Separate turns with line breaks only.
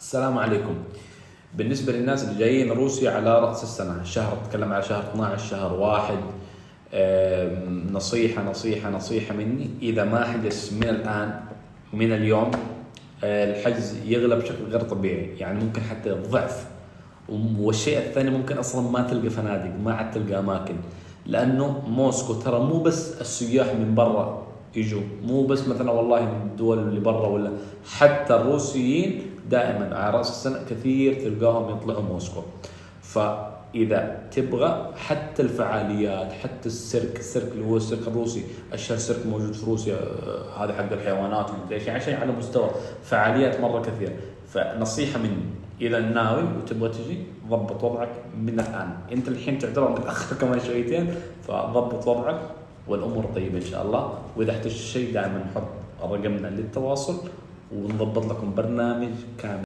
السلام عليكم. بالنسبة للناس اللي جايين روسيا على رأس السنة، شهر نتكلم على شهر 12 شهر واحد، نصيحة مني، إذا ما حجز من الآن من اليوم الحجز يغلى بشكل غير طبيعي، يعني ممكن حتى الضعف. والشيء الثاني ممكن أصلا ما تلقى فنادق، ما عاد تلقى أماكن، لأنه موسكو ترى مو بس السياح من برا يجوا، مو بس مثلا والله من الدول اللي برا، ولا حتى الروسيين دائما على رأس السنة كثير تلقاهم يطلعوا موسكو. فإذا تبغى حتى الفعاليات، حتى السيرك اللي هو السيرك الروسي، أشهر سيرك موجود في روسيا، هذا حق الحيوانات ومدري ايش، يعني شيء على مستوى فعاليات مرة كثير. فنصيحة مني، إذا ناوي وتبغى تجي ضبط وضعك من الآن، أنت الحين تعتبر متأخر كمان شويتين، فضبط وضعك والأمور طيبة إن شاء الله. وإذا احتجت شيء دائما نحط رقمنا للتواصل ونضبط لكم برنامج كامل.